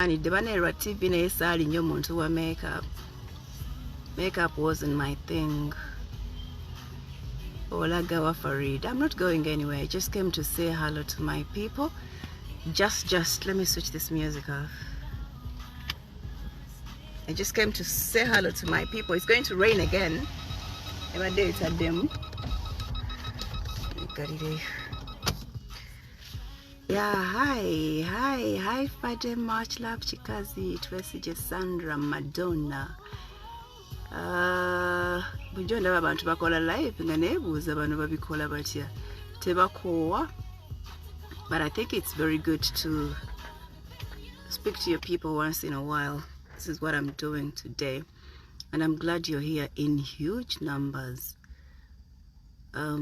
And the banner TV na sali nyo muntu wa makeup. Makeup wasn't my thing. Olagawa Faridah. I'm not going anywhere. I just came to say hello to my people. Just let me switch this music off. I just came to say hello to my people. It's going to rain again. Every day it's a dim. Yeah, hi, Fade, much love, Chikazi, Twesije, Sandra, Madonna. Bujonda abantu bakola live nga nebuuza bano babikola batya tebakowa. But I think it's very good to speak to your people once in a while. This is what I'm doing today, and I'm glad you're here in huge numbers. Let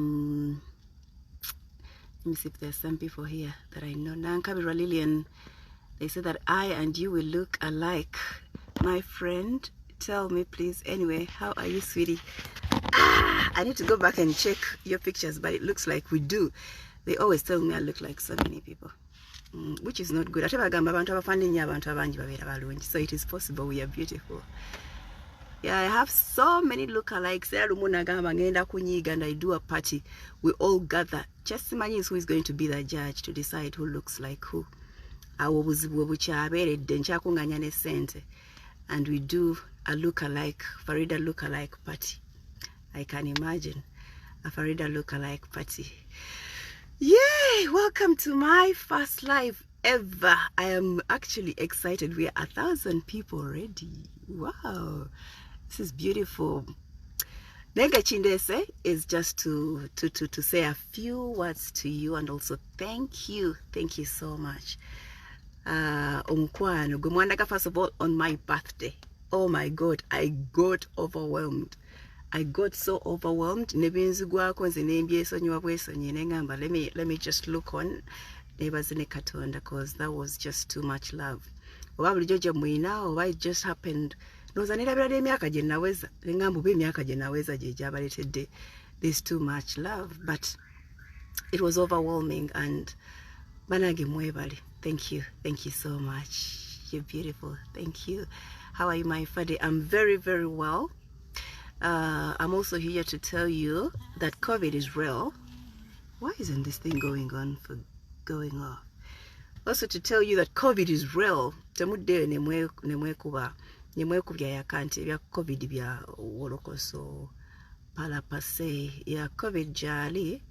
me see if there's some people here that I know. Nankabira Lillian, they said that I and you will look alike. My friend, tell me please. Anyway, how are you, sweetie? I need to go back and check your pictures, but it looks like we do. They always tell me I look like so many people, which is not good. So it is possible we are beautiful. Yeah, I have so many lookalikes. And I do a party. We all gather. Just imagine who is going to be the judge to decide who looks like who. And we do a lookalike, Faridah lookalike party. I can imagine a Faridah lookalike party. Yay! Welcome to my first live ever. I am actually excited. We are 1,000 people already. Wow. This is beautiful. Nega Chindese is just to say a few words to you and also thank you so much. First of all, on my birthday, oh my God, I got overwhelmed. I got so overwhelmed. Let me just look on because that was just too much love. It just happened. There's too much love, but it was overwhelming. And thank you so much. You're beautiful. Thank you. How are you, my Fade? I'm very, very well. I'm also here to tell you that COVID is real. Why isn't this thing going off? Also to tell you that COVID is real. Nyemwekubya yakante bya COVID bya wolokoso palapase ya COVID jali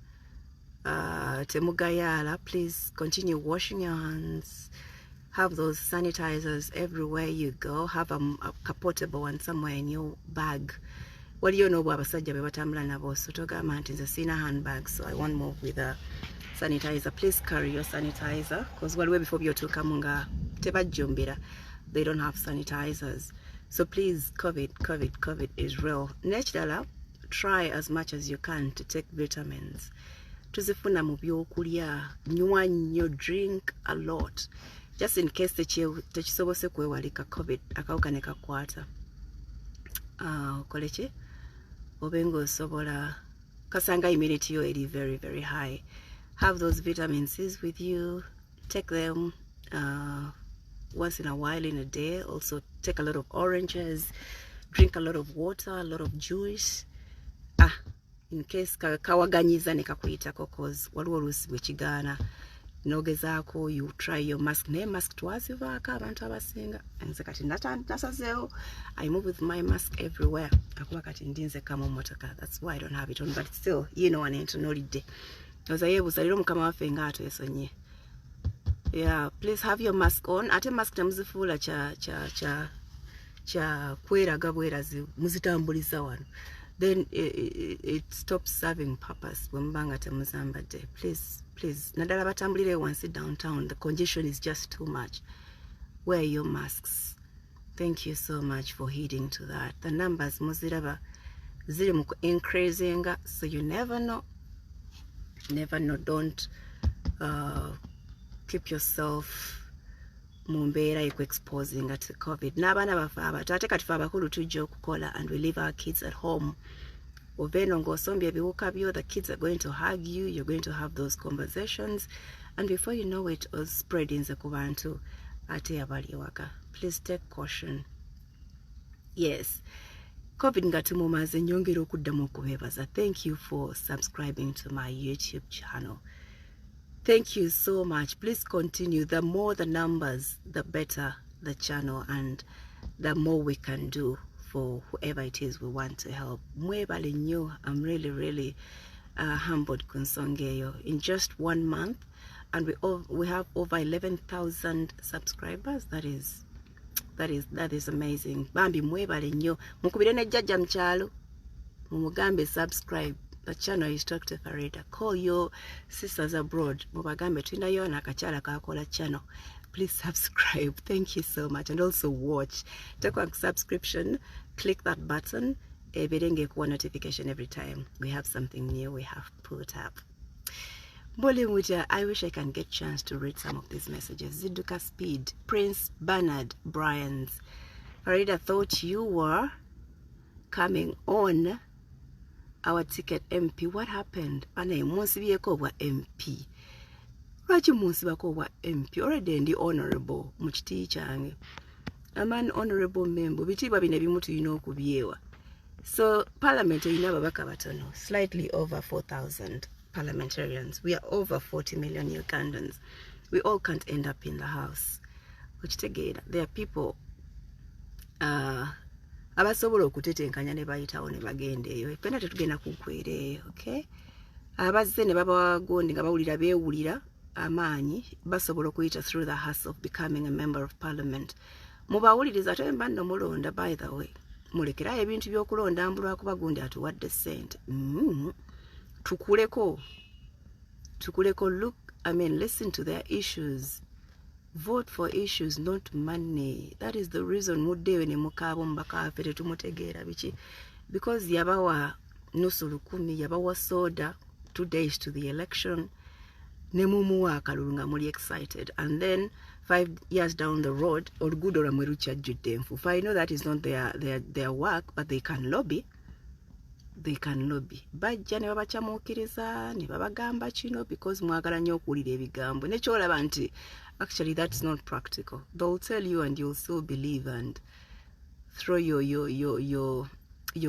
temugayala. Please continue washing your hands. Have those sanitizers everywhere you go. Have a portable one somewhere in your bag. What do you know about abasajja be batambula nabo? So togamba nti nze sina handbag, so I won't move with a sanitizer. Please carry your sanitizer because waliwo before byotuuka nga tebajjumbira. They don't have sanitizers. So please, COVID is real. Nekirala, try as much as you can to take vitamins. Tuzifuna mu byokulya, nywa nnyo, drink a lot. Just in case tekisobose kwewalika COVID, akawuka ne kakwata. Okoleki? Obengo osobola kasanga immunity yo eri very, very high. Have those vitamin C's with you. Take them once in a while in a day. Also take a lot of oranges, drink a lot of water, a lot of juice. In case kawaganyiza nekakuyitako cause waliwo oluusi bwe kigaana nogezaako, you try your mask. Ne mask twazivaako abantu abasinga. Nze kati nasazeewo. I move with my mask everywhere. Akuba kati ndinze kama mmotoka. That's why I don't have it on, but still, you know, anentunuulidde. Oza yeebuuza leero mukama waffe ng'atwesonye. Yeah, please have your mask on. Ate mask temuzifuula kya kweraga bwerazi muzitambuliza wano. Then it stops serving purpose when mbanga temuzambadde. Please, nadala batambulire once downtown. The congestion is just too much. Wear your masks. Thank you so much for heeding to that. The numbers muziraba ziri mu increasing, so you never know. Don't keep yourself mumbeera exposing to COVID. N'abaana baffe abato ate kati ffe abakulu tujja okukola and we leave our kids at home. Obeeno ng'osombye ebiwuka byo, the kids are going to hug you, you're going to have those conversations, and before you know it, spreading ku bantu. ate abali waka. Please take caution. Yes, COVID ngatimumaze nyongera okuddamu okubeebaza. Thank you for subscribing to my YouTube channel. Thank you so much. Please continue. The more the numbers, the better the channel, and the more we can do for whoever it is we want to help. Mwebale nnyo. I'm really humbled kunsongeyo. In just 1 month, and we have over 11,000 subscribers. That is amazing. Bambi mwebale nnyo. Mukubire ne jjajja mkyalo. Mumugambe subscribe. The channel is Talk to Faridah. Call your sisters abroad. Mubagambe tulinayo nakachala kakola channel. Please subscribe. Thank you so much. And also watch. Take a subscription. Click that button. Ebirenge kuwa notification every time we have something new we have put up. Bollywood, I wish I can get chance to read some of these messages. Ziduka Speed, Prince Bernard Bryans. Faridah, thought you were coming on our ticket MP. What happened? Ane monsibiyeko bwa MP. Lwaki monsibako bwa MP? Already ndi honorable mu kiti kyange. I'm an honorable member. Bitibwa bine bimu tulina okubyewa. So parliament erina ababaka batono. Slightly over 4,000 parliamentarians. We are over 40 million Ugandans. We all can't end up in the house. Okitegeera, there are people abasobola okutetenkanya ne bayitawo ne bagenda eyo. Fena tetugenda kuggwereeyo, okay? Abazze ne babawagondi nga bawulira beewulira amaanyi basobola okuyita through the hustle of becoming a member of parliament. Mubawuliriza ate mba nno mulonda, by the way. Mulekerayo ebintu by'okulonda mbulwa kuba gundi atuwadde ssente. Tukuleko. Look, listen to their issues. Vote for issues, not money. That is the reason muddewe ne mukabo mbakafe tetumutegeera biki. Because yabawa nusu lukumi, yabawa soda 2 days to the election. Ne mumuwa akalulu nga muli excited. And then 5 years down the road, oluguudo lwamwe lukyajjudde enfuufu. I know that is not their work, but they can lobby. Bajja ne babakyamuukiriza ne babagamba kino because mwagala nnyo okuwulira ebigambo. Nekyolaba nti actually that's not practical. They'll tell you and you'll still believe and throw your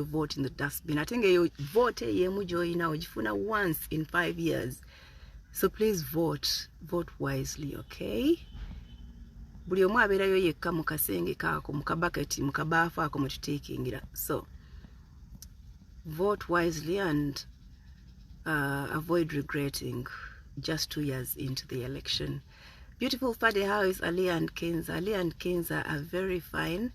vote in the dustbin. Atenge yo vote yemu joyina ogifuna once in 5 years. So please vote wisely, okay? Buli omu abeerayo yekka mu kasenge kaako, mu kabaketi, mu kabaafu ako mwe tuteekingira. So vote wisely and avoid regretting just 2 years into the election. Beautiful Fade, how is Ali and Kenza? Ali and Kenza are very fine.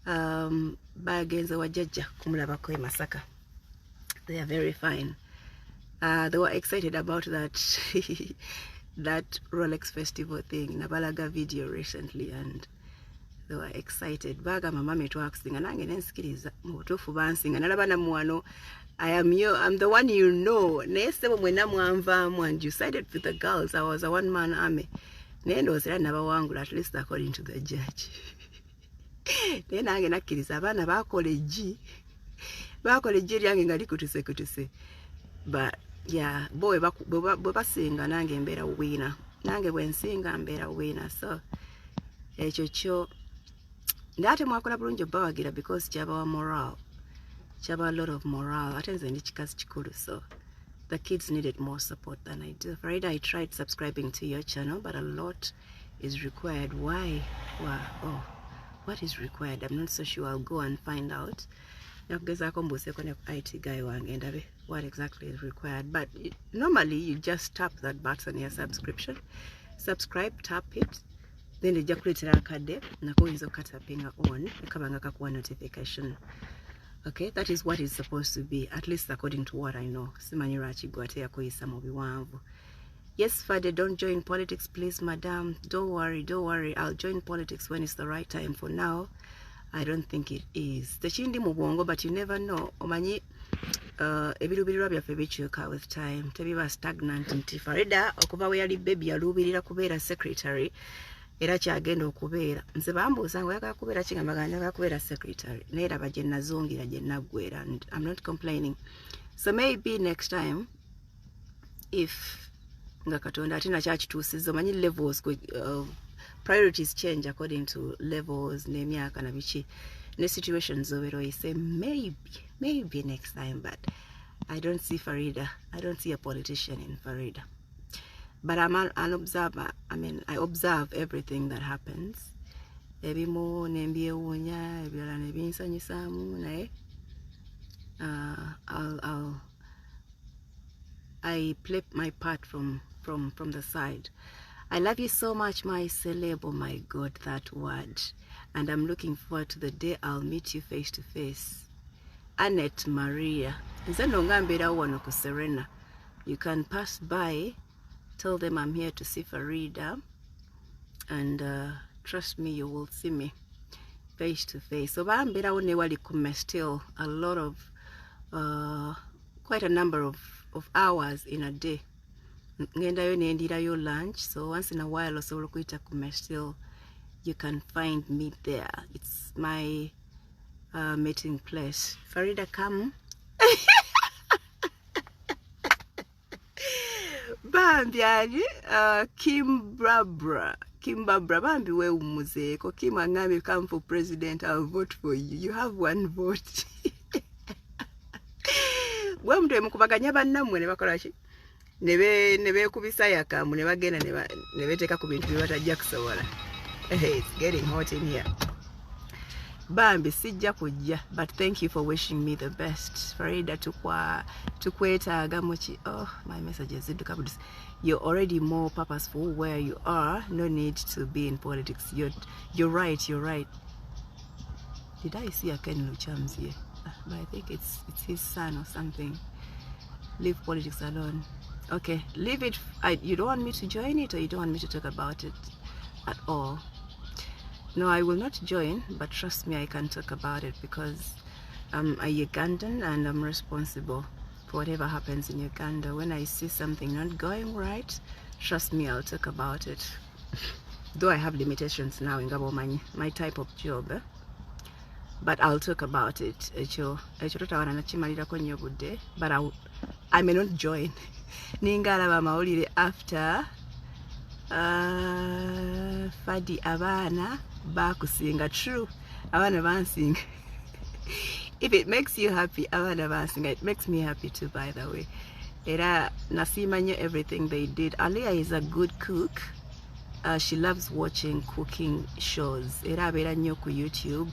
Bagenza wajajja kumulabako e Masaka. They are very fine. They were excited about that that Rolex festival thing. Nabalaga video recently and they were excited. Baga mama twakusinga nange nensikiriza mu butuufu bansinga nalaba namuwano. I'm the one you know. Nesebo mwena mwanvamu and you sided with the girls. I was a one-man army. Nendooza era nabawangula, at least according to the judge. Naye nange nakkiriza abaana baakola eggi lyange nga likutuse. But yeah, bwe basinga nange mbeera winner. Nange bwe nsinga mbeera winner. So ekyo kyo ndate mwakola bulungi bawagira because kyabawa morale. Kyabawa a lot of morale. Ate nze ndi kikazi kikulu, so the kids needed more support than I do. Faridah, I tried subscribing to your channel, but a lot is required. Why? Wow. Oh, what is required? I'm not so sure. I'll go and find out. IT guy wange what exactly is required. But normally you just tap that button here, subscription. Subscribe, tap it. Then the jakuletera akade nako oyinza okukatapinga on ekabanga kakuwa notification. Okay, that is what is supposed to be, at least according to what I know. Simanyi lwaki gwate yakoyisa mu biwanvu. Yes, Fade, don't join politics, please, madam. Don't worry. I'll join politics when it's the right time. For now, I don't think it is. Tekindi mu bwongo, but you never know. Omanyi ebirubirirwa byaffe bikyuka with time. Tebiba stagnant. Nti Faridah okuva we yali baby yaluubirira kubeera secretary. Era kyagenda okubeera. Nze bambuuza oyagala kubeera ki, ngamba njagala kubeera secretary. Naye raba gye nazungira gye naggweera, and I'm not complaining. So maybe next time, if nga Katonda ate nakyakituusizza, omanyi levels priorities change according to levels, nemyaka na bichi, ne situations over. You say maybe next time, but I don't see Faridah. I don't see a politician in Faridah. But I'm an observer. I mean, I observe everything that happens. I play my part from the side. I love you so much, my celeb. Oh my God, that word. And I'm looking forward to the day I'll meet you face to face. Annette Maria. Serena. You can pass by, tell them I'm here to see Faridah, and trust me, you will see me face to face. So still a lot of quite a number of hours in a day. Your lunch, so once in a while also still you can find me there. It's my meeting place. Faridah, come. Bambi Kimbabra Bambi we umuzeko Kim angami come for president, I'll vote for you. You have one vote. Gwe mtu emukubaganya bannamwe ne bakola ki nebe kubisa yakamu ne bagenda ne beteka ku bintu bibatajja kusobola. It's getting hot in here. Bambi sijja kujja, but thank you for wishing me the best. Faridah tukwetaaga muki. Oh, my messages zidduka budisi. You're already more purposeful where you are. No need to be in politics. You're right. Did I see a Ken Luchams here? But I think it's his son or something. Leave politics alone. Okay, leave it. You don't want me to join it, or you don't want me to talk about it at all? No, I will not join, but trust me, I can talk about it because I'm a Ugandan and I'm responsible for whatever happens in Uganda. When I see something not going right, trust me, I'll talk about it. Though I have limitations now in my type of job, but I'll talk about it. But I may not join. Ningalaba mawulire after Fadi abana bakusinga. True, abana bansinga. If it makes you happy, abana bansinga, it makes me happy too, by the way. Era Nasima knew everything they did. Aliyah is a good cook. She loves watching cooking shows. Era abera nnyo ku YouTube,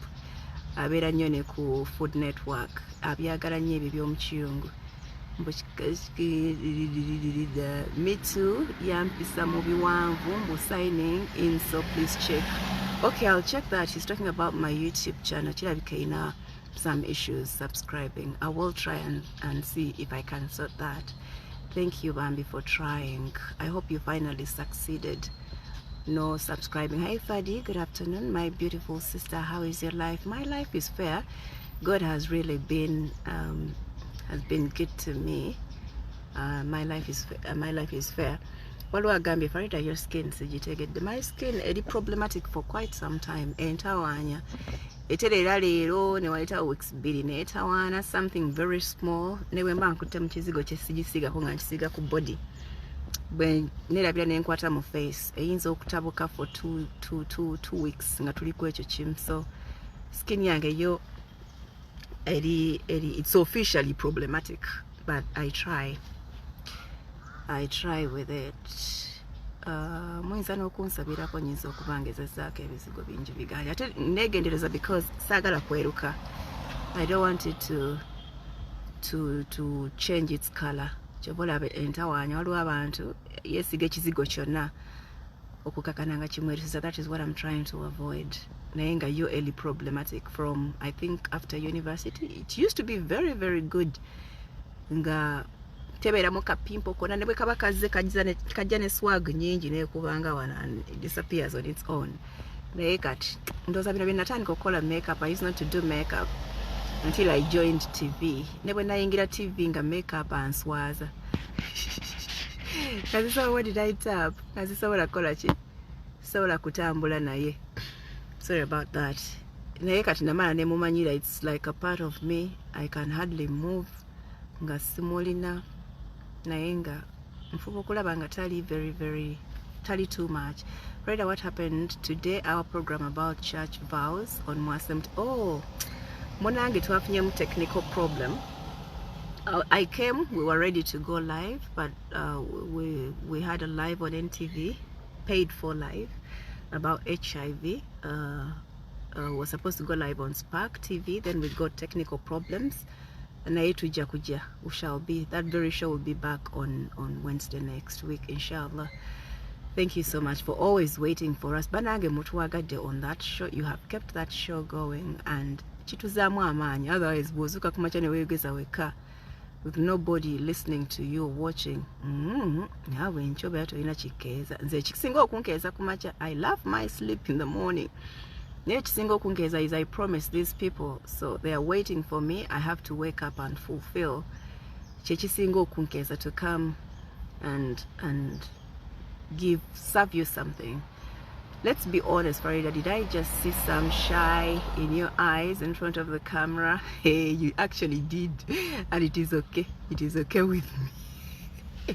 abera nnyo ne ku Food Network. Abyagala nnyo ebyo by'omukiyungu. Me too, yampisa mu biwanvu mbu signing in, so please check. Okay, I'll check that. She's talking about my YouTube channel. Kirabika some issues subscribing. I will try and see if I can sort that. Thank you, Bambi, for trying. I hope you finally succeeded. No subscribing. Hi Fadi, good afternoon, my beautiful sister. How is your life? My life is fair. God has really been good to me. My life is fair. Waliwo agambye Faridah, your skin sigitegedde. My skin eri problematic for quite some time. Entawaanya eterera leero ne waleta weeks 2 neetawaana, something very small. Ne bwe mba nkutte mu kizigo kye sigisigako nga nkisiga ku body, bwe nerabira ne nkwata mu face eyinza okutabuka for 2 weeks nga tuli ku ekyo kimu. So skin yange yo it's officially problematic, but I try with it. Muyinza n'okunsabirako nyinza okubangezezaako ebizigo bingi biganja ate negendereza because saagala kweruka. I don't want it to change its color. Kyobola entawaanya waliwo abantu yesiga ekizigo kyonna okukakana nga kimwerusiza. That is what I'm trying to avoid. Naye nga yo early problematic from I think after university. It used to be very, very good nga tebeeramu kapimpo kona ne bwe kaba kazze kajja ne swag nyingi nekubanga wana and it disappears on its own. Naye kati ndowooza bino bye natandika okukola makeup. I used not to do makeup until I joined TV. Ne bwe nayingira TV nga makeup answaza. Kazisobola what did I tap? Kazisobola kukola ki? Sobola kutambula naye. Sorry about that. Naye kati namala ne mumanyira it's like a part of me. I can hardly move nga simulina. Naye nga nfuba okulaba nga tali too much. Faridah, what happened today? Our program about church vows on Mwasemt. Oh, Monange twafunye technical problem. I came, we were ready to go live, but we had a live on NTV, paid for live, about HIV. Was supposed to go live on Spark TV, then we got technical problems. And we shall be, that very show will be back on Wednesday next week, inshallah. Thank you so much for always waiting for us. Banage mutuwagade on that show. You have kept that show going, and chituzamu amanya. Otherwise, bozuka kumachane wegeza weka with nobody listening to you or watching. I love my sleep in the morning. Is I promise these people, so they are waiting for me. I have to wake up and fulfill to come and serve you something. Let's be honest, Faridah, did I just see some shy in your eyes in front of the camera? Hey, you actually did, and it is okay. It is okay with me.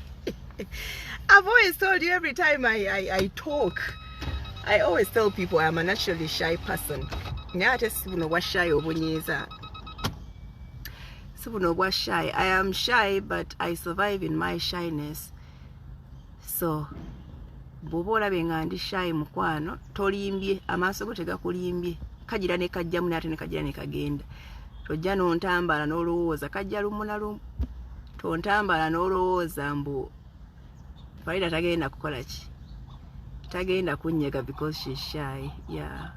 I've always told you, every time I talk, I always tell people I'm a naturally shy person. I am shy, but I survive in my shyness. So, bobola bengandi shy mukwano, tolimbye, amaso go tegakulimbye. Kajira ne kajja munate ne kajira ne kagenda. Tojja nontambala n'olowooza kajja lumuna lumu. Tontambala n'olowooza mbu Faridah tagenda kukola ki? Tagenda kunyega because she's shy. Yeah.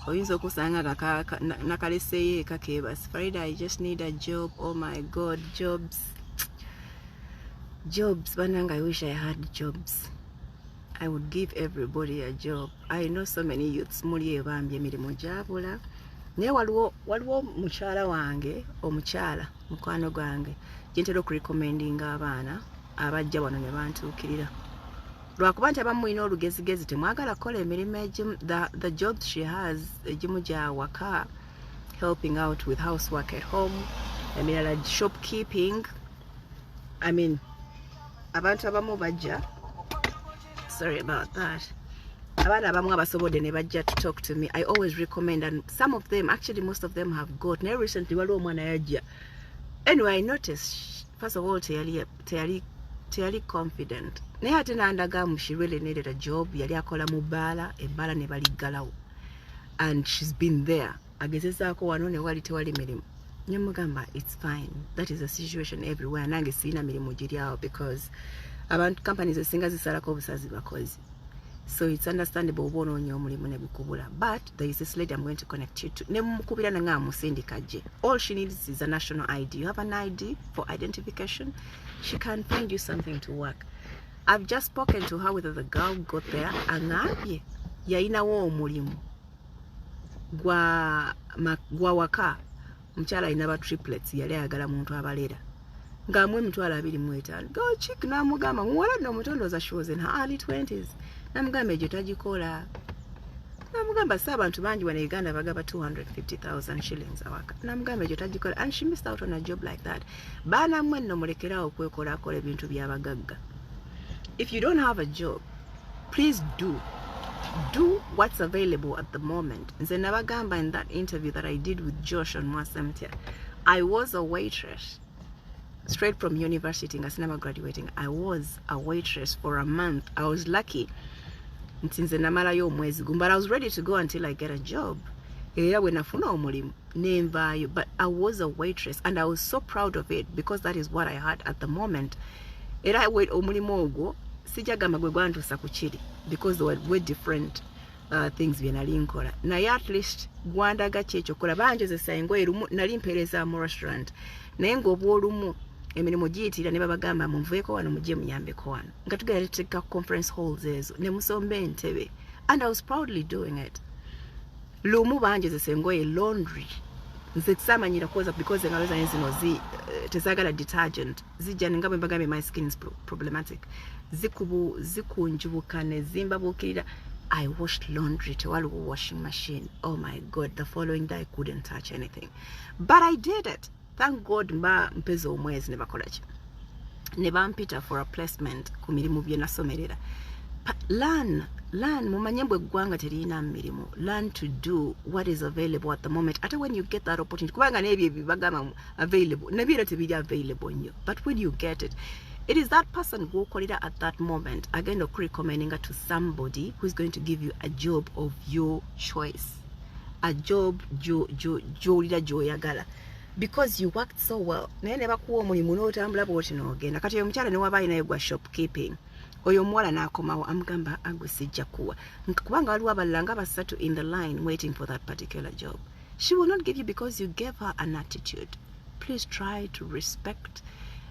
Oyinza okusanga nakaleseye kakebas. Faridah, I just need a job. Oh my God, jobs. Jobs. Bananga, I wish I had jobs. I would give everybody a job. I know so many youths muli ebambye emirimu gyabula. Naye waliwo mukyala wange, omukyala mukwano gwange gyentera okurecommendinga abaana abajja wano ne bantuukirira. Lwakuba nti abamu mulina olugezigezi temwagala kukola emirimu egimu. The jobs she has egimu gya waka, helping out with housework at home, emirala shopkeeping. I mean, abantu abamu bajja, sorry about that, abaana abamu abasobodde ne bajja to talk to me. I always recommend, and some of them, actually most of them have got. Naye recently waliwo omwana yajja. Anyway, I noticed, first of all, teyali confident. Naye ate n'andagamu she really needed a job. Yali akola mu bbaala, ebbaala ne baliggalawo. And she's been there. Agezezaako wano ne wali tewali mirimu. Ne mugamba, it's fine. That is a situation everywhere. Nange sirina mirimu giri awo because abantu companies esinga zisalako obusazi bakozi. So it's understandable oba onoonya omulimu ne gukubula. But there is this lady I'm going to connect you to. Ne mukubira na nga musindika gye. All she needs is a national ID. You have an ID for identification. She can find you something to work. I've just spoken to her whether the girl got there. Angabye yayinawo omulimu gwa waka. Mukyala alina ba triplets, yali ayagala muntu abalera. Ng'amwe emitwalo 25. Go chick n'amugamba muwala nno omutondooza she was in her early 20s. Namugamba egyo tagikola. Namugamba si abantu bangi wano Uganda bagaba 250,000 shillings awaka. Namugamba egyo tagikola. And she missed out on a job like that. Baana mmwe nno mulekerawo okwekolakola ebintu by'abagagga. If you don't have a job, please do what's available at the moment. Nze nabagamba in that interview that I did with Josh on Mwasemtia, I was a waitress straight from university. I was never graduating. I was a waitress for a month. I was lucky. But I was ready to go until I get a job. But I was a waitress and I was so proud of it because that is what I had at the moment. Because there were different things naye at least gwandaga kyekyokola banjozesa engoye lumu nali mpeereza mu restaurant naye ng'obwolumu emirimu giyitira ne babagamba munveeko wano mujje muyambeko wano nga tugenda tuteeka conference halls ezo ne musomba entebe, and I was proudly doing it. Lumu banjozesa engoye laundry nze kusamanyira koza because engalo zange zino tezagala detergent zijja nga bwe mbagambe my skin is problematic zikunjubuka ne zimbabukirira. I washed laundry to a washing machine. Oh my God, the following day I couldn't touch anything. But I did it. Thank God mba mpeza omwezi ne bakola ki. Ne bampita for a placement ku mirimu bye nasomerera. Learn learn mumanyembwe gwanga terina mirimu. Learn to do what is available at the moment. Ate when you get that opportunity, kubanga nebye bibagama available, nebira tebiri available nyo. But when you get it, it is that person who call it at that moment. Again, recommending to somebody who is going to give you a job of your choice. A job Yagala. Because you worked so well. Nene bakuwa mulimu n'otambula bw'oti n'ogenda. Kati oyo mukyala ne waba ayinayo gwa shopkeeping. Oyo omuwala n'akomawo amugamba agwe sijja kuwa. Kubanga waliwo abalala nga basatu in the line waiting for that particular job. She will not give you because you gave her an attitude. Please try to respect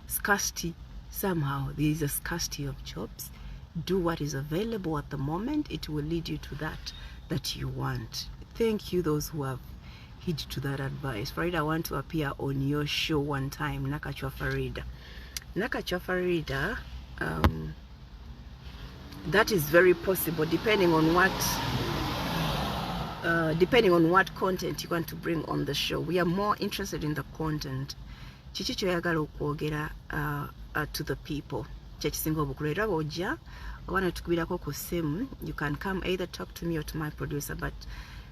scarcity. Somehow there is a scarcity of jobs. Do what is available at the moment. It will lead you to that you want. Thank you those who have heed to that advice. Faridah, I want to appear on your show one time. Nakachwa Faridah. Nakachwa Faridah, that is very possible depending on what content you want to bring on the show. We are more interested in the content. Kiki kyoyagala okwogera to the people. Kyekisinga obukulu era bw'ojja oba netukubirako ku ssimu, you can come either talk to me or to my producer, but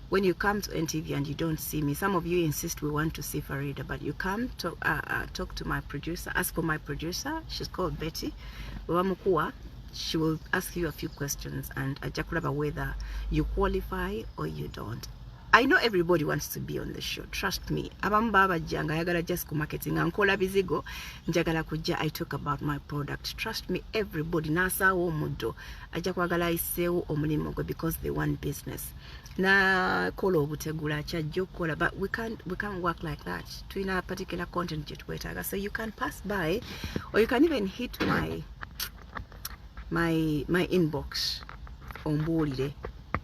when you come to NTV and you don't see me, some of you insist we want to see Faridah, but you come to talk to my producer, ask for my producer. She's called Betty. She will ask you a few questions and ajja kulaba whether you qualify or you don't. I know everybody wants to be on the show. Trust me. Abamu babajjanga ayagala just ku marketing ankola bizigo njagala kujja I talk about my product. Trust me, everybody nasaawo omuddo ajja kwagala ayiseewo omulimu gwe because they want business. Na kola obutegula kyajja okukola, but we can't work like that. Tulina a particular content gye twetaaga. So you can pass by or you can even hit my inbox ombuulire.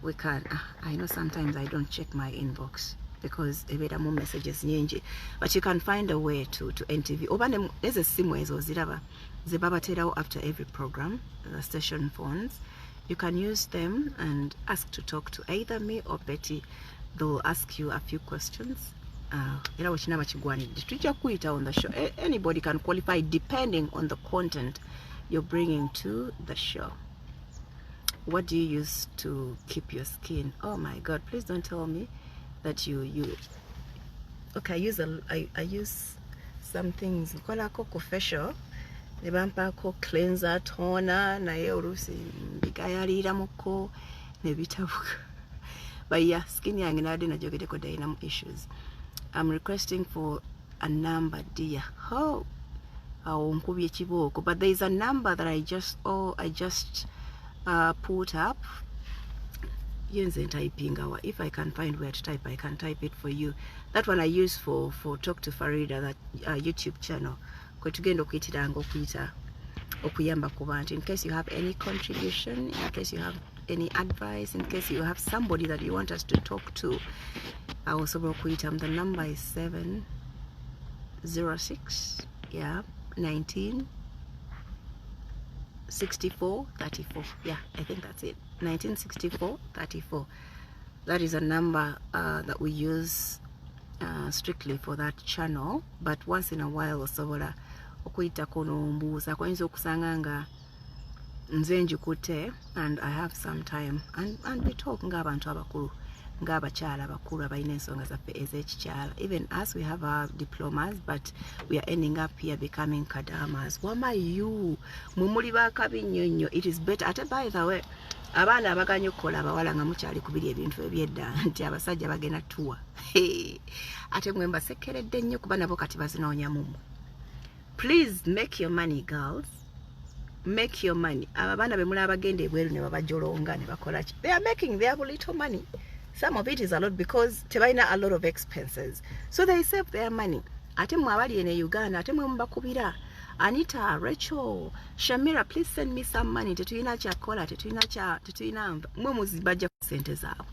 We can. I know sometimes I don't check my inbox because there are more messages nyingi, but you can find a way to NTV. Oba there's a sim ways or ziraba zebabaterawo after every program, the station phones. You can use them and ask to talk to either me or Betty. They'll ask you a few questions. Era wekina bakigwanidde tujja kuyita on the show. Anybody can qualify depending on the content you're bringing to the show. What do you use to keep your skin? Oh my God, please don't tell me that you okay, I use some things. Kolako facial, nebampako cleanser, toner, naye oluusi mbigayaliramuko nebitabuka. But yeah, skin yange nade najogereko dynamo issues. I'm requesting for a number, dear. Oh, nkubye kiboko. But there is a number that I just put up. If I can find where to type, I can type it for you. That one I use for Talk to Faridah, that YouTube channel. In case you have any contribution, in case you have any advice, in case you have somebody that you want us to talk to, I also the number is 706 19 64 34. Yeah, I think that's it. 1964 34. That is a number that we use strictly for that channel, but once in a while osobola okuyitako n'ombuuza koyinza okusanga nga nze njikutte and I have some time and we talk ng'abantu abakulu, ng'abakyala abakulu abalina ensonga zaffe ez'ekikyala. Even us, we have our diplomas, but we are ending up here becoming kadamas. Wamayu mumuli bakabi nnyo. It is better. Ate by the way, abaana abaganya okukola abawala nga mukyali kubiri ebintu ebyedda nti abasajja bagenda tuwa. Ate mwe mbasekeredde nnyo kuba nabo kati bazinoonya mumu. Please make your money, girls. Make your money. Abaana bemula abagenda ebweru ne babajolonga ne bakola ki. They are making their little money. Some of it is a lot because tebaina a lot of expenses. So they save their money. Ate mwe abali ene Uganda, ate mwe mbakubira. Anita, Rachel, Shamira, please send me some money. Tetulina kyakola, tetulina mwe muzibajja ku sente zaabwe.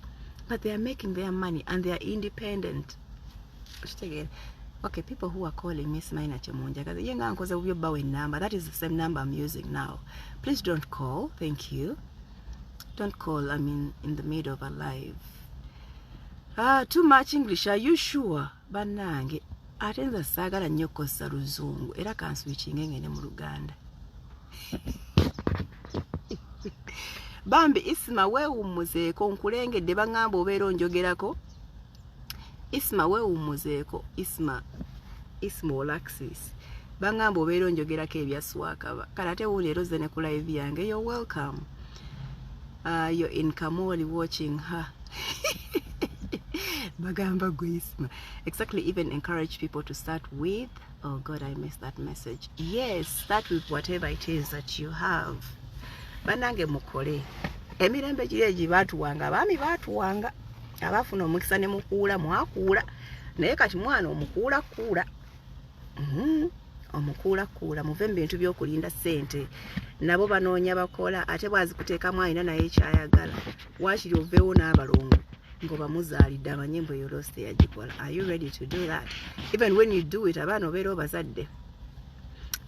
But they are making their money and they are independent. Okay, people who are calling me Smaina Chemonja, yenga nkoze ubyo bawe number. That is the same number I'm using now. Please don't call. Thank you. Don't call. I mean, in the middle of a live. Too much English. Are you sure? Banange. Atenza sagala nnyo kosa luzungu. Era kan switching ngene mu Luganda. bambi Isma weewummuzeeko nkulengedde bangamba obeera onjogerako. Isma weewummuzeeko. Isma Olaxis bangamba obeera onjogerako ebya Swakaba kale ate wuuli ze ne ku live yange. You're welcome. You're in Kamoli watching her. Bagamba Isma. Exactly, even encourage people to start with, oh God, I missed that message. Yes, start with whatever it is that you have. Banange mukole. Emirembe gireji batuwanga, abaami batuwanga. Abafuna omukisa ne mukuula mwakuula. Naye kati mwana omukuula kuula. Omukuula kuula muve mu bintu by'okulinda ssente. Nabo banoonya bakola ate bwazikuteekamu alina naye kyayagala. Waakiri oveewo n'abalongo. Ngoba muzaalidde amanyembo eyo roste yagikola. Are you ready to do that? Even when you do it, abaana obeera obazadde.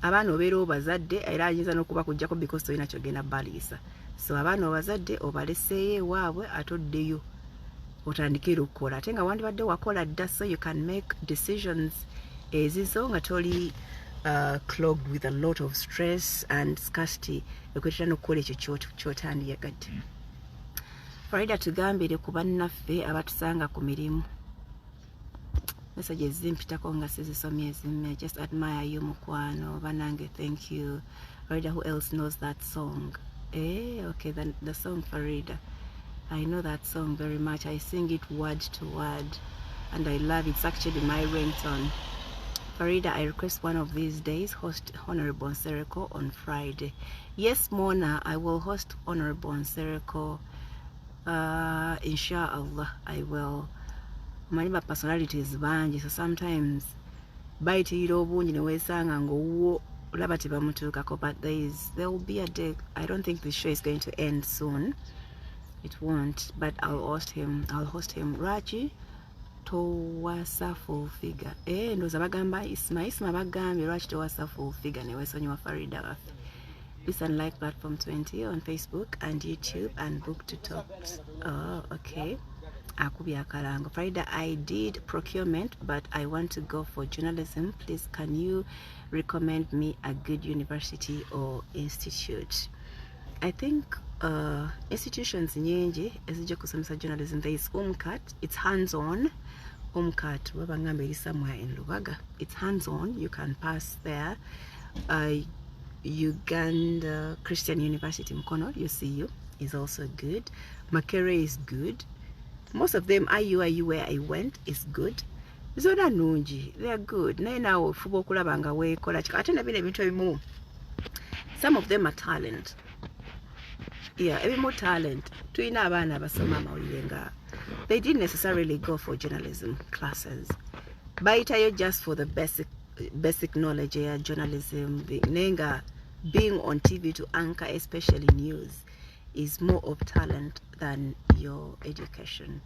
Abaana obeera obazadde era ayinza n'okuba kujjako because tolina kyogenda baliisa. So abaana obazadde obaleseeyo ewaabwe atoddeyo. Otandikira okukola. Ate nga wandibadde wakola dda so you can make decisions ezizo nga toli clogged with a lot of stress and scarcity. Ekwetera n'okukola ekyo kyotandiyagadde. Faridah tugambire ku bannaffe abatusanga ku mirimu. Messages zimpitako nga sizisomye ezimme. Just admire you mukwano. Banange, thank you. Faridah, who else knows that song? Okay, the song Faridah. I know that song very much. I sing it word to word. And I love it. It's actually my ringtone. Faridah, I request one of these days host Honorable Nsereko on Friday. Yes, Mona, I will host Honorable Nsereko. Inshallah, I will. Many personalities banji, so sometimes baitira obungi ne weesanga ng'owuwo olaba tebamutuukako, but there will be a day. I don't think the show is going to end soon. It won't, but I'll host him. Rachi towasa full figure. Ndoza bagamba Isma bagambye Rachi towasa full figure ne weesonyiwa Faridah waffe. Listen, like platform 20 on Facebook and YouTube and book to tops. Oh, okay. Akubi akalango. Faridah, I did procurement, but I want to go for journalism. Please, can you recommend me a good university or institute? I think institutions nyingi ezijja kusomesa journalism. There is UMCAT. It's hands-on. UMCAT, wabangambe is somewhere in Lubaga. It's hands-on. You can pass there. Uganda Christian University Mkono, UCU, is also good. Makere is good. Most of them, IU where I went, is good. Zona nungi, they are good. Now fubo kulabanga we kola ate nabine bintu ebimu. Some of them are talent. Yeah, ebimu talent. Tuina abaana abasoma amawulire nga they didn't necessarily go for journalism classes. Bayitayo just for the basic knowledge ya journalism. Nenga being on TV to anchor, especially news, is more of talent than your education.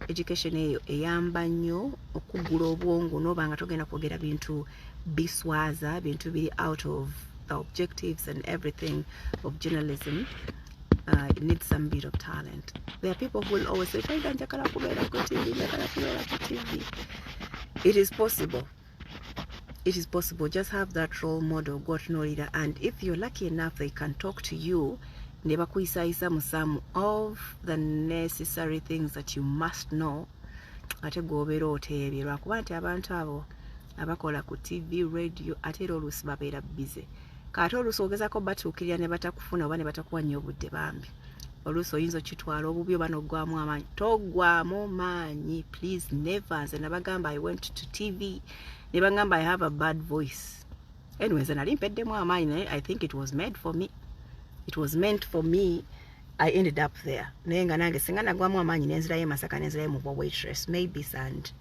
Education eyo eyamba nnyo okugula obwongo n'oba nga togenda kwogera bintu biswaza, bintu biri out of the objectives and everything of journalism. It needs some bit of talent. There are people who will always say, Faridah, njakala kubeera ku TV. It is possible. It is possible. Just have that role model, got no leader, and if you're lucky enough, they can talk to you. Never kuisaisa some of the necessary things that you must know. Ate gobera oteeberwa kuba nti abantu abo abakola ku TV, radio, ate era oluusi babeera busy. Kati oluusi ogezako batuukirira ne batakufuna oba ne batakuwa nnyo obudde bambi. Oluusi oyinza okitwala obubi oba n'oggwamu amaanyi. Toggwamu maanyi, please, never. Nze nabagamba I went to TV. Nebangamba I have a bad voice. Anyways, and I think it was made for me. It was meant for me. I ended up there. Nenga nange singana gwamu amanyi nenzirayo masaka nenzirayo mu waitress. Maybe sand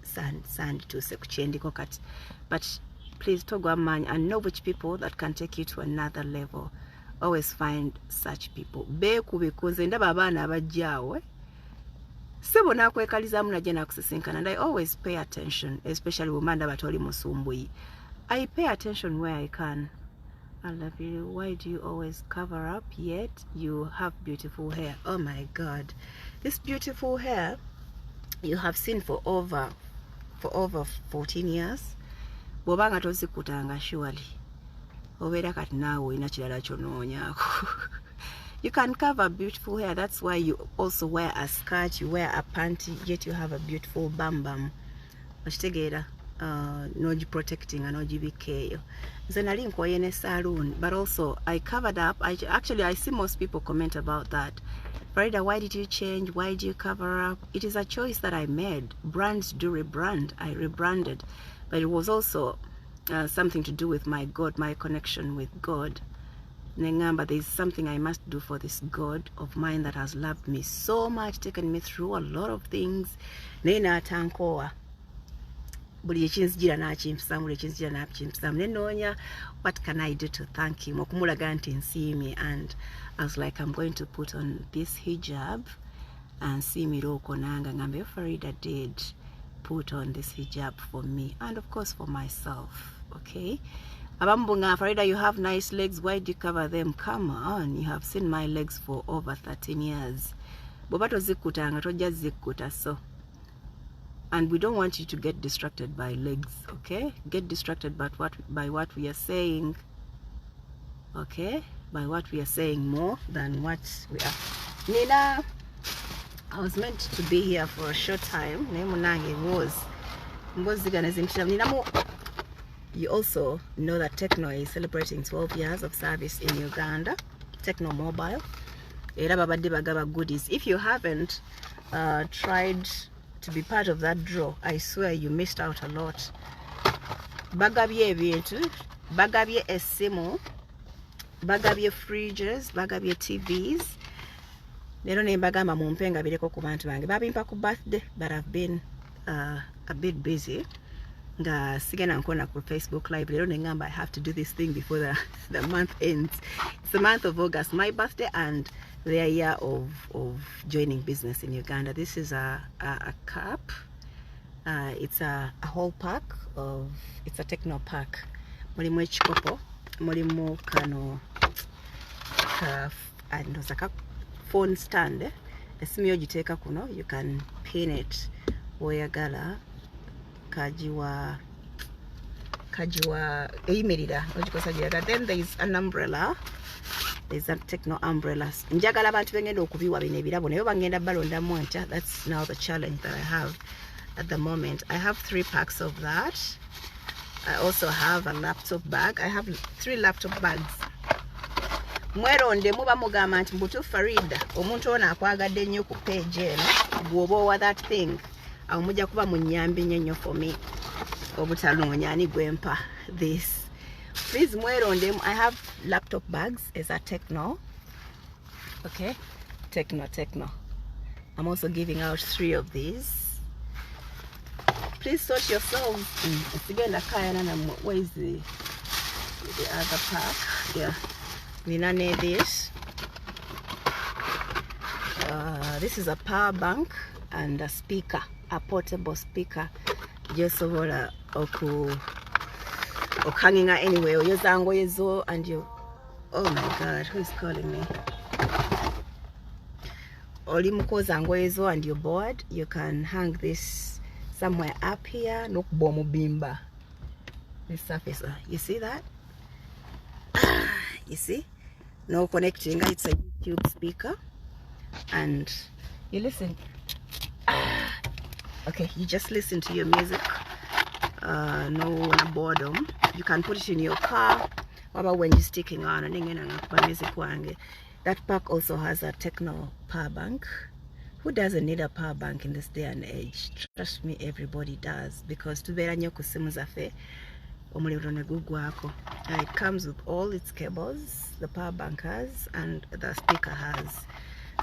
to sekuchendiko kati. But please togwa amanyi and know which people that can take you to another level. Always find such people. Bekunze ndaba abaana abajjaawe. Sebo nakwekalizamu najja nakusisinkana, and I always pay attention, especially when manda batoli musumbui. I pay attention where I can. I love you. Why do you always cover up yet you have beautiful hair? Oh my God. This beautiful hair you have seen for over 14 years. Bobanga tozikutanga surely. Obera kati nawe ina kirala kyonoonyako. You can cover beautiful hair. That's why you also wear a skirt, you wear a panty, yet you have a beautiful bam. No protecting and no GBK. Then I didn't in a saloon, but also I covered up. I see most people comment about that. Faridah, why did you change? Why did you cover up? It is a choice that I made. Brands do rebrand. I rebranded, but it was also something to do with my God, my connection with God. Nengamba, there is something I must do for this God of mine that has loved me so much, taken me through a lot of things. Nena tankoa. What can I do to thank him? See me, and I was like, I'm going to put on this hijab and see me konanga ngambe Faridah did put on this hijab for me and of course for myself. Okay, Abambunga, Faridah, you have nice legs, why do you cover them? Come on, you have seen my legs for over 13 years. Bobato zikutanga toja zikuta. So, and we don't want you to get distracted by legs, okay? Get distracted by what we are saying, okay? By what we are saying more than what we are. Nina, I was meant to be here for a short time. You also know that Techno is celebrating 12 years of service in Uganda. Techno Mobile. Goodies. If you haven't tried to be part of that draw, I swear you missed out a lot. Bagabye ebintu, bagabye essimu, bagabye fridges, bagabye TVs. Lero ne mbagamba mumpenga bireko ku bantu bange. Babimpa ku birthday, but I've been a bit busy. Nga sigena nkona ku Facebook live. Lero ngamba I have to do this thing before the month ends. It's the month of August, my birthday and their year of joining business in Uganda. This is a cup. It's a whole pack of, it's a Techno pack. Mulimu echikopo, mulimu kano ka phone stand. Esimu yogiteeka kuno, you can pin it Ayagala kajiwa eyimirira ogikosa giraga. Then there is an umbrella. There's a Techno umbrellas. Njagala abantu bengenda okubiwa bino ebirabo naye bangenda balonda mwanta. That's now the challenge that I have at the moment. I have 3 packs of that. I also have a laptop bag. I have 3 laptop bags. Mweronde muba mugamba nti mbutu Faridah omuntu ono akwagadde nnyo ku page eno bw'oba owa that thing awo mujja kuba munyambi nnyo for me obutaloonya ani gwempa this. Please mweronde. I have laptop bags as a Techno. Okay, Techno. I'm also giving out 3 of these. Please sort yourselves. Where is the other pack? Yeah, we don't need this. This is a power bank and a speaker, a portable speaker. Just over hanging out anywhere. And you, oh my God, who is calling me? And you're bored, you can hang this somewhere up here. No bimba. This surface, you see that? You see? No connecting. It's a YouTube speaker, and you listen. Okay, you just listen to your music. No boredom. You can put it in your car. What about when you're sticking on music? That pack also has a Techno power bank. Who doesn't need a power bank in this day and age? Trust me, everybody does, because it comes with all its cables, the power bank has, and the speaker has.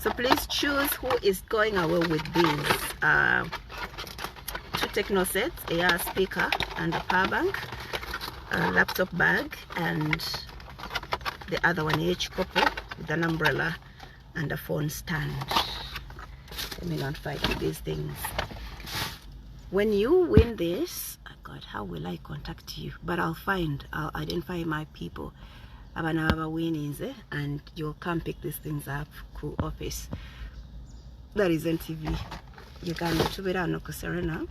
So please choose who is going away with these. 2 Techno sets, a speaker and a power bank, a laptop bag, and the other one, each couple with an umbrella and a phone stand. Let me not fight with these things. When you win this, oh God, how will I contact you? But I'll identify my people. Abanaba winnings, and you'll come pick these things up. Cool office. That is NTV. You can tubera Serena.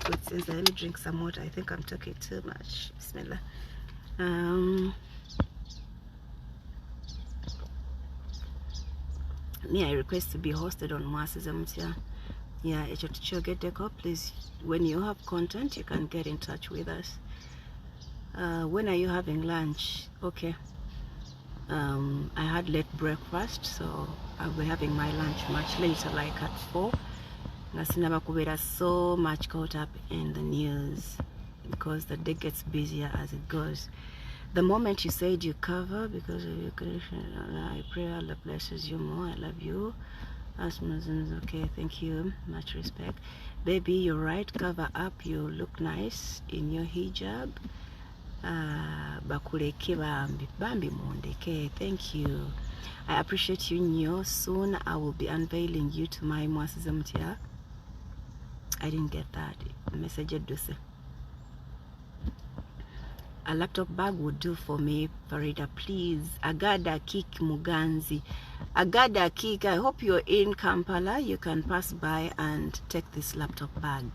Good sense. Let me drink some water. I think I'm talking too much. Bismillah. me, I request to be hosted on Mwasiza Mutya. Yeah, please, when you have content, you can get in touch with us. When are you having lunch? Okay. I had late breakfast, so I'll be having my lunch much later, like at 4. Nasinaba so much caught up in the news because the day gets busier as it goes. The moment you said you cover because of your creation, I pray Allah blesses you more. I love you. As Muslims, okay, thank you, much respect. Baby, you're right, cover up, you look nice in your hijab. Bakuleke bambi mondeke, thank you. I appreciate you, Nyo. Soon I will be unveiling you to my Mwasiza Mutya. I didn't get that message. A laptop bag would do for me, Faridah, please. Agada Kik Muganzi. Agada Kik, I hope you're in Kampala. You can pass by and take this laptop bag.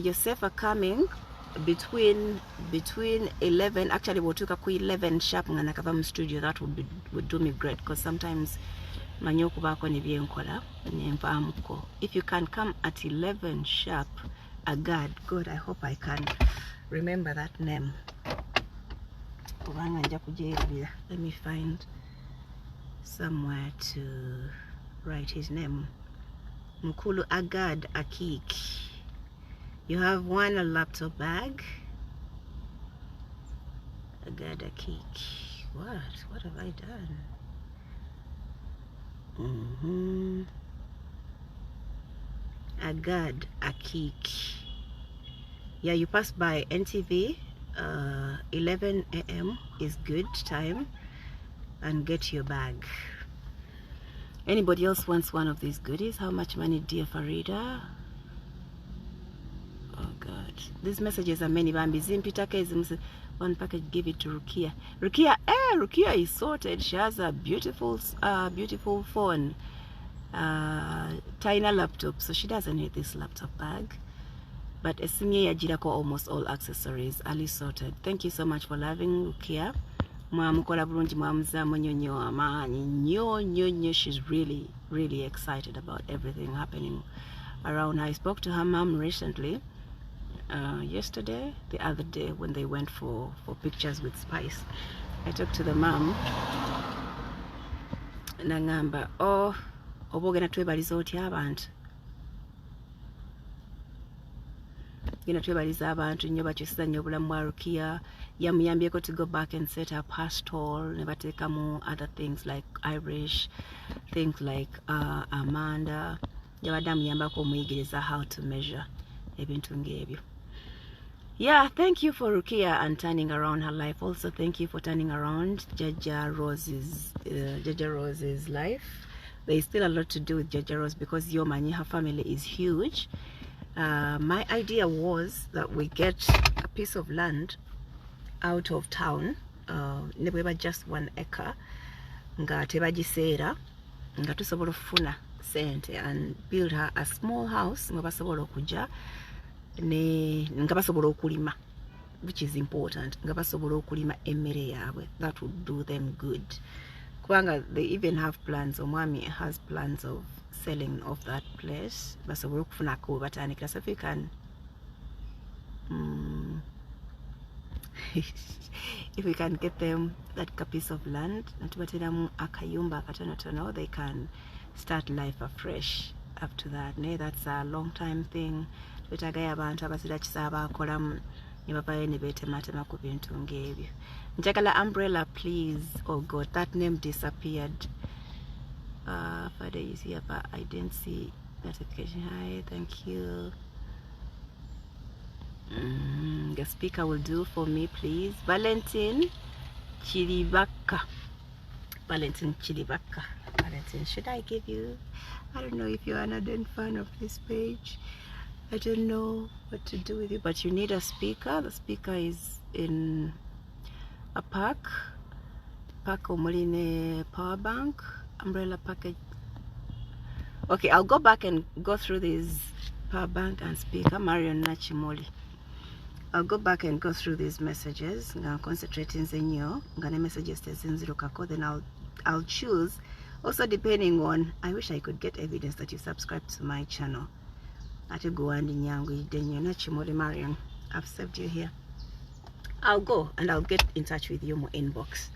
Yourself are coming between 11, actually we'll take a 11 sharp ngana studio. That would do me great, because sometimes manyoku bako ni byenkola nyemvamuko. If you can come at 11 sharp, Agad, God, I hope I can remember that name. Let me find somewhere to write his name. Mukulu Agad Akik. You have won a laptop bag. Agad Akik. What have I done? Agad Akik. Yeah, you pass by NTV. 11 a.m. is good time, and get your bag. Anybody else wants one of these goodies? How much money, dear Faridah? Oh God, these messages are many. One package, give it to Rukia. Rukia is sorted. She has a beautiful phone, tiny laptop, so she doesn't need this laptop bag. But Esimye Yajirako, almost all accessories are sorted. Thank you so much for loving Rukia. She's really excited about everything happening around her. I spoke to her mom recently, yesterday, the other day, when they went for pictures with Spice. I talked to the mom. Nangamba, obogena twebaliza otya abantu. Twebaliza abantu nnyo bakyusiza nnyo obulamu bwa Rukia. Yamuyambyeko to go back and set up her stall, ne bateekamu other things like Irish, things like Amanda. Yabadde amuyambako omuyigiriza how to measure ebintu ng'ebyo. Yeah, thank you for Rukia and turning around her life. Also, thank you for turning around Jaja Rose's life. There is still a lot to do with Jaja Rose because Yomani, her family is huge. My idea was that we get a piece of land out of town, just 1 acre, nga tebagiseera, nga tusobola okufuna sente, and build her a small house nga basobola okujja nga basobola okulima, which is important, nga basobola okulima emmere yaabwe. That would do them good. Kubanga they even have plans, omwami has plans of selling off that place. Basobola okufunako batandikira. So if you can if we can get them that piece of land, natubateramu akayumba katonotono, they can start life afresh after that. That's a long time thing. Twetagayo abantu abazira kisa abakolamu ne babayo ne betematema ku bintu ng'ebyo. Njagala umbrella, please. Oh God, that name disappeared. Father is here, but I didn't see notification. Hi, thank you. The speaker will do for me, please. Valentin Chilibaka. Valentin, should I give you? I don't know if you're an ardent fan of this page. I don't know what to do with you, but you need a speaker. The speaker is in a pack. Omuline power bank, umbrella package. Okay, I'll go back and go through this power bank and speaker. Marion Nachimoli. I'll go back and go through these messages. I'm concentrating zenyo. Ngane messages tezinzirukako. Then I'll choose Also depending on, I wish I could get evidence that you subscribe to my channel. Ate go and Nyangu Denyo Nachimori Marion. I've saved you here. I'll go and I'll get in touch with you more inbox.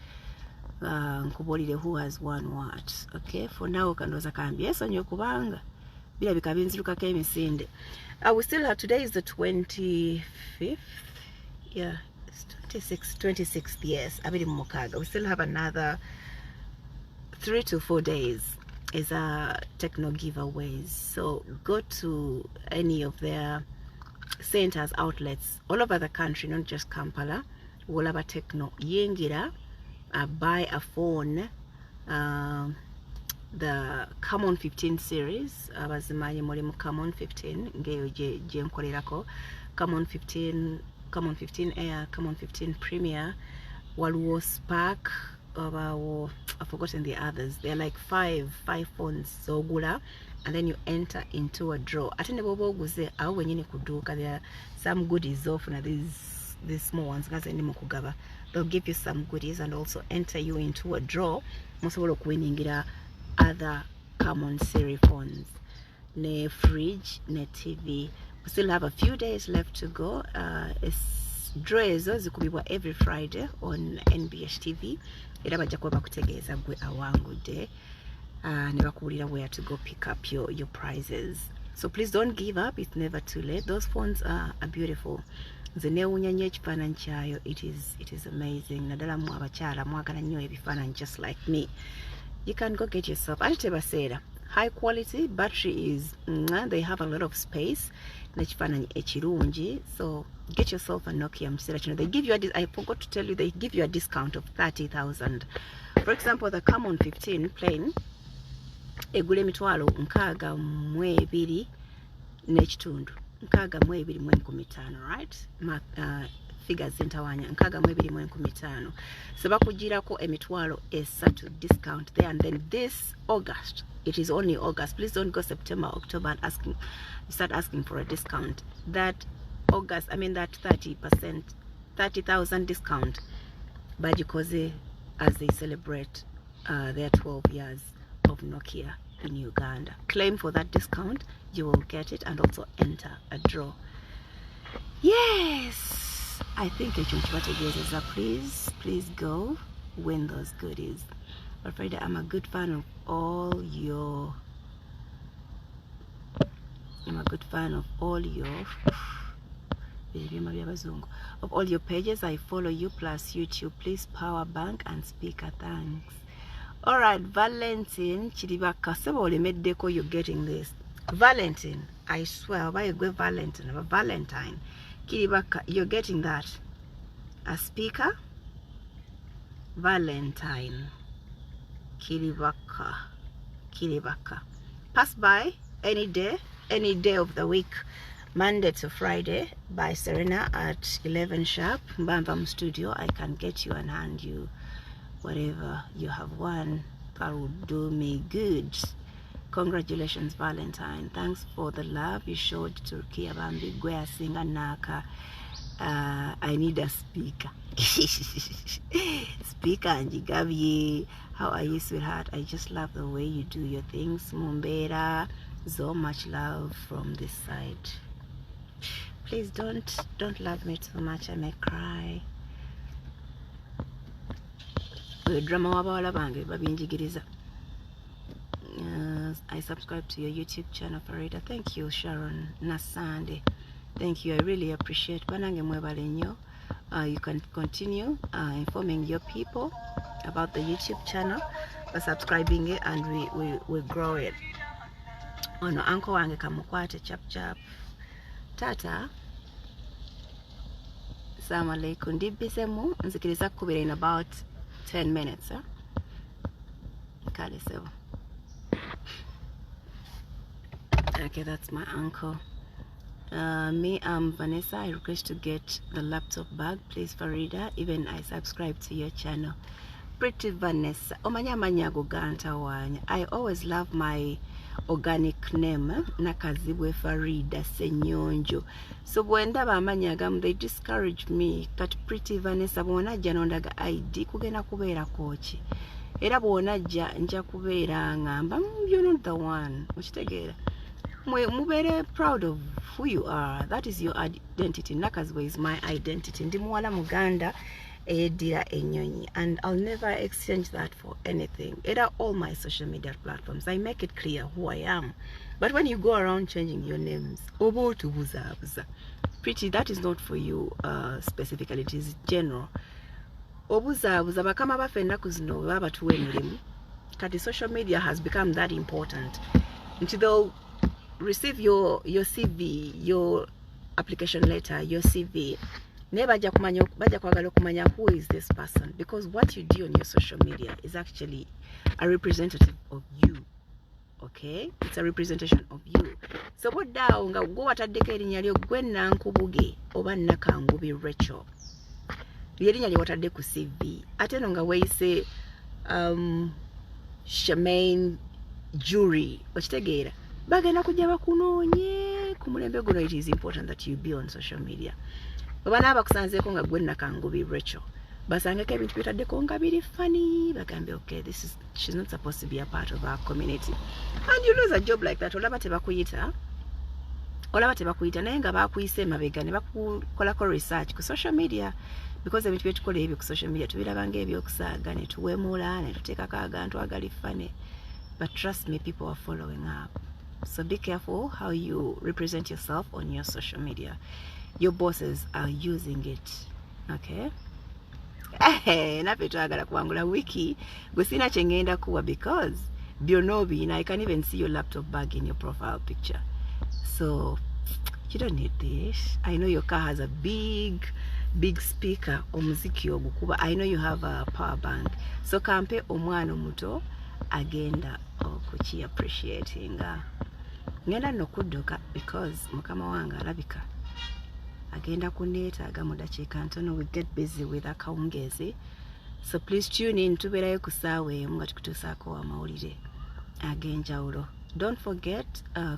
Who has won what? Okay, for now kandoza kambi. Yes, on your kubanga. Bila bikabinziruka kemisinde. We still have, today is the 25th. Yeah, it's 26th, yes. Abidi Mukaga. We still have another 3 to 4 days is techno giveaways. So go to any of their centers, outlets all over the country, not just Kampala. We'll have a techno yingira, buy a phone, the Come On 15 series, abazimanyi mulimu Come On 15 ngeyo je nkolerako. Come On 15, Come On 15 Air, Come On 15 Premier, waliwo Spark, I've forgotten the others. They're like five phones zogula, and then you enter into a draw. Atende bobo guze awo wenyine kuduka. There are some goodies off na these small ones gaze ndi mukugaba. They'll give you some goodies and also enter you into a draw. Musobola okuwiningira other common series phones, ne fridge, ne TV. We still have a few days left to go. Draw ezo zikubibwa every Friday on NBS TV. Era bajja kuba bakutegeeza gwe awangude ne bakuwulira where to go pick up your prizes. So please don't give up. It's never too late. Those phones are beautiful. Nze neewunya nnyo ekifaananyi kyayo. It is amazing. Naddala mu abakyala mwagala nnyo ebifaananyi just like me. You can go get yourself. Ate tebaseera. High quality battery is they have a lot of space. Nechifaananyi ekirungi. So get yourself a Nokia msera. They give you I forgot to tell you, they give you a discount of 30,000. For example, the Come On 15 plain egula emitwalo nkaaga mu ebiri n'ekitundu. Nkaaga mu ebiri mu enkumi ttaano, right? Figures zentawanya nkaaga mu ebiri mu enkumi ttaano. So bakugirako emitwalo esatu discount there. And then this August, it is only August. Please don't go September, October and start asking for a discount. That August, I mean that 30%, 30,000 discount, Bajikoze, as they celebrate their 12 years of Nokia in Uganda. Claim for that discount, you will get it, and also enter a draw. Yes, I think please go win those goodies. But Faridah, I'm a good fan of all your pages. I follow you, plus YouTube. Please power bank and speaker, thanks. All right, Valentine Chidibaka Sebole Medeko, you're getting this. Valentine, I swear, why you go Valentine Chidibaka, you're getting that. A speaker, Valentine Kiribaka. Pass by any day of the week, Monday to Friday, by Serena at 11 sharp, Bambam Studio. I can get you and hand you whatever you have won. That would do me good. Congratulations, Valentine. Thanks for the love you showed to Kia Bambi Gwea Singer Naka. I need a speaker. Speaker and Jigabye. How are you, sweetheart? I just love the way you do your things. Mumbera. So much love from this side. Please don't love me too much. I may cry. I subscribe to your YouTube channel, Faridah. Thank you, Sharon Nasande. Thank you. I really appreciate. You can continue informing your people about the YouTube channel by subscribing it, and we grow it. Ono uncle wange kamukwate chap tata. Assalamu alaikum. Ndibisemu nzikiriza kubira in about 10 minutes. Okay, that's my uncle. Me, I'm Vanessa. I request to get the laptop bag, please, Faridah. Even I subscribe to your channel. Pretty Vanessa. I always love my organic name, Nakazibwe Faridah Senyonjo. So when they discourage me, kat Pretty Vanessa bona janondaga ID kugena kubera kochi. era bw'onajja nja kubeera ngamba you're not the one okitegeera mubere proud of who you are. That is your identity. Nakazibwe is my identity. Ndi muwala muganda eyeddira ennyonyi, and I'll never exchange that for anything. Era all my social media platforms, I make it clear who I am. But when you go around changing your names, oba otubuzaabuza, pretty, that is not for you specifically, it is general. Obuzaabuza bakama baffe ennaku zino baba batuwa emirimu, kati social media has become that important. Nti they'll receive your CV, your application letter, your CV. Never baja kwagala kumanya who is this person, because what you do on your social media is actually a representative of you. Okay, it's a representation of you. So what dawo nga go wataddeko erinnya lyo gwe Nankubuge oba Nakangubi Rachel, lyerinnya lye watadde ku CV, ate no nga weeyise Shemaine Jury, okitegeera bagenda kujja bakunoonye ku mulembe guno. It is important that you be on social media. Baba naba kusanzeeko nga gwe Nakangubi Rachel, basangeko ebintu byetaddeko nga biri funny, bagambe okay, she's not supposed to be a part of our community. And you lose a job like that, olaba tebakuyita naye nga bakuyise emabega ne bakukolako research ku social media, because ebintu byetukola ebyo ku social media tubirabanga ebyokusaaga ne tuwemula ne tuteekako agantu agali funny. But trust me, people are following up. So be careful how you represent yourself on your social media. Your bosses are using it. Okay? Nafe twagala kuwangula wiki gwe sina kye ngenda kuwa, because byonna I can even see your laptop bag in your profile picture. So you don't need this. I know your car has a big speaker omuziki ogukuba. I know you have a power bank. So kampe omwana omuto agenda okuki appreciating. Ngenda nokudduka because mukama wange alabika agenda kuneetaaga mu dakiika ntono. We get busy with akawungezi. So please tune in, tubeerayo ku ssaawa emu nga tukutuusaako amawulire ag'enjawulo. Don't forget,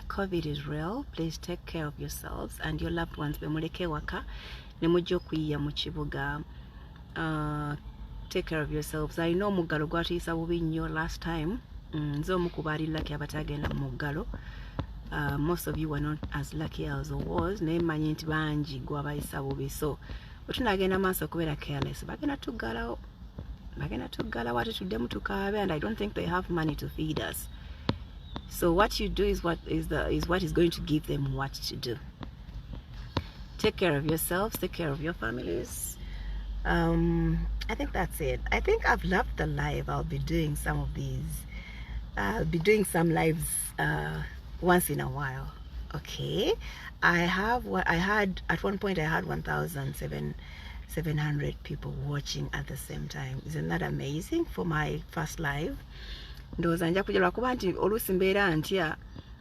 COVID is real. Please take care of yourselves and your loved ones. Bemuleke waka ne mujja okuyiya mu kibuga. Take care of yourselves. I know muggalo gwatuyisa bubi nnyo last time. Nze omu ku baali lucky abatagenda mu muggalo. Most of you were not as lucky as I was. Naye mmanyi nti bangi gwabayisa bubi. So bwe tunagenda maaso okubeera careless, bagenda tuggalawo tuddemu tukaabe, and I don't think they have money to feed us. So what you do is what is going to give them what to do. Take care of yourselves, take care of your families. I think that's it. I think I've loved the live. I'll be doing some of these. I'll be doing some lives once in a while. Okay, at one point I had 1,700 people watching at the same time. Isn't that amazing for my first live? Ndowooza nja kujja lwakuba nti oluusi mbeera ntya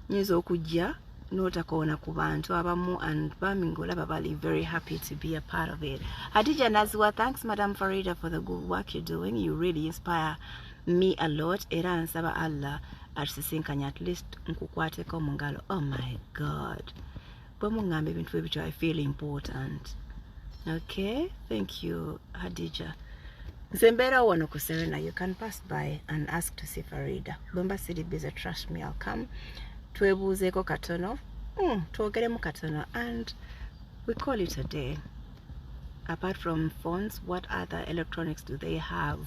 nyinza okujja n'otakoona ku bantu abamu, and bami ng'olaba bali very happy to be a part of it. Hadija Nazwa, thanks Madam Faridah for the good work you're doing. You really inspire me a lot. Era nsaba Allah atusisinkanye at least nkukwateko mu ngalo. Oh my God, bwe muŋŋamba ebintu ebityo I feel important. Okay, thank you Hadija. Zembera wano ku Serena, you can pass by and ask to see Faridah. Bwemba siri busy, trust me, I'll come. Twebuuzeeko katono, twogeremu katono, and we call it a day. Apart from phones, what other electronics do they have?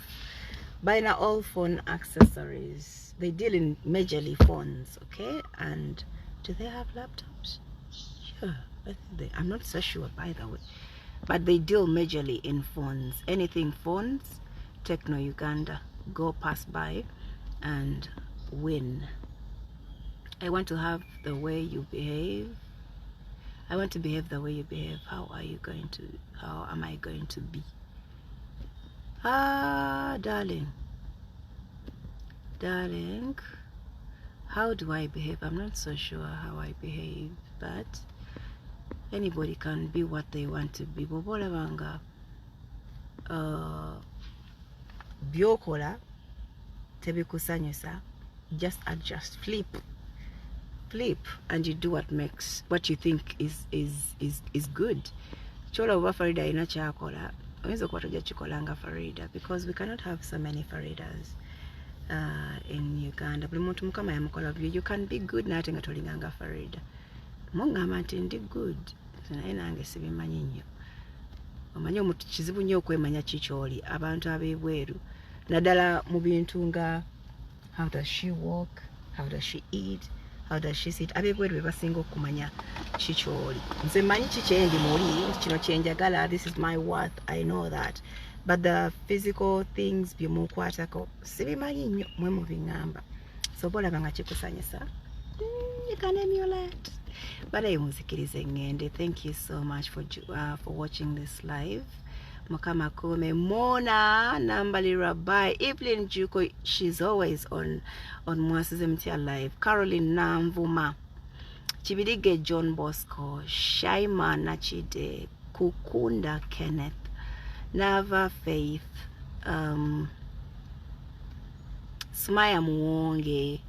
Buy now all phone accessories. They deal in majorly phones, okay? And do they have laptops? Sure, I think I'm not so sure, by the way. But they deal majorly in phones. Anything phones, Techno Uganda, go pass by and win. I want to have the way you behave. I want to behave the way you behave. How am I going to be? Darling, how do I behave? I'm not so sure how I behave, but anybody can be what they want to be. Bobola banga byokola tebikusanyusa, just adjust, flip, and you do what you think is good. Chola oba Faridah ina kyakola oyinza okuba tojja kikolanga Faridah, because we cannot have so many Faridahs. in Uganda. Buli muntu mukama yamukola byo. You can be good nate nga tolinganga Farida. Mungamba nti ndi good. Naye nange sibimanyi nnyo. Omanyi omuntu kizibu nnyo okwemanya kikyoli abantu ab'ebweru. Naddala mu bintu nga how does she walk, how does she eat, how does she sit. Ab'ebweru be basinga okumanya kikyoli. Nze mmanyi kikyendi muli, kino kyenjagala, this is my worth, I know that. But the physical things byemukwatako sibimanyi nnyo mwe mubiŋŋamba. So bolaba nga kikusanyusa, you can emulate. But I muzikirize ngende. Thank you so much for watching this live. Mukama Kume, Mona Nambali Rabbi, Evelyn Juko, she's always on Mwasizemtia Live. Caroline Namvuma, Chibidige John Bosco, Shaima Nachide, Kukunda Kenneth, Nava Faith, Smaya Muonge,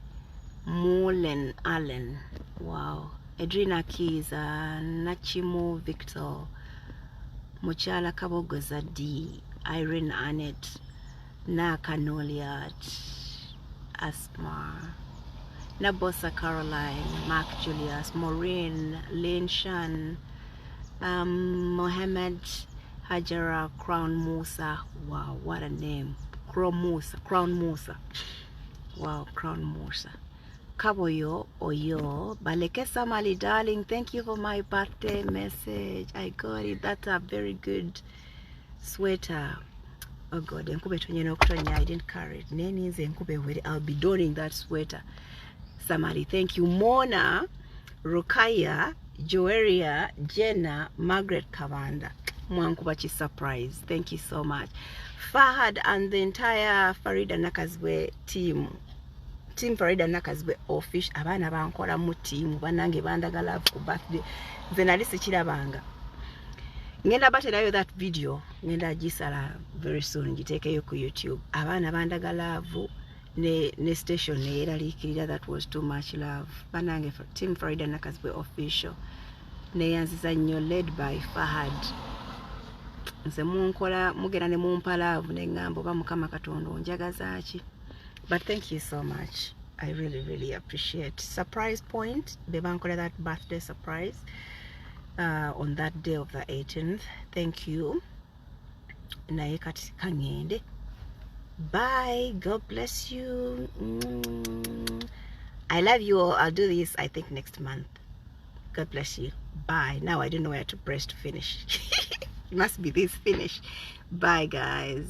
Mulen Allen, wow, Edrina Kiza, Nachimo Victor, Muchala Kabogoza D, Irene Annette, Naka Noliat, Asma, Nabosa Caroline, Mark Julius, Maureen, Lane Shan, Mohammed Hajara, Crown Musa. Wow, what a name. Crown Musa. Wow, Crown Musa. Kaboyo Oyo, Balekesa Mali, darling, thank you for my birthday message. I got it. That's a very good sweater. Oh God, I didn't carry it. I'll be donning that sweater. Samari, thank you. Mona, Rukaya, Joeria, Jenna, Margaret Kavanda. Mwankubachi surprise. Thank you so much. Fahad and the entire Faridah Nakazibwe team. Team Faridah Nakazibwe office. Abana bankola mu team. Banange bandagala ku birthday. Nze sikirabanga. Ngenda baterayo that video. Ngenda gisala very soon. Gitekeyo ku YouTube. Abana bandagala ne station neeralikirira. That was too much love. Banange team Faridah Nakazibwe official. Neyanziza nnyo led by Fahad. Nze munkola mugera ne mumpalaavu neŋŋamba oba Mukama Katonda onjagaza ki. But thank you so much. I really appreciate. Surprise point. Bebankola that birthday surprise on that day of the 18th. Thank you. Naye kati kangende. Bye. God bless you. I love you all. I'll do this I think next month. God bless you. Bye. Now I don't know where to press to finish. It must be this finish. Bye guys.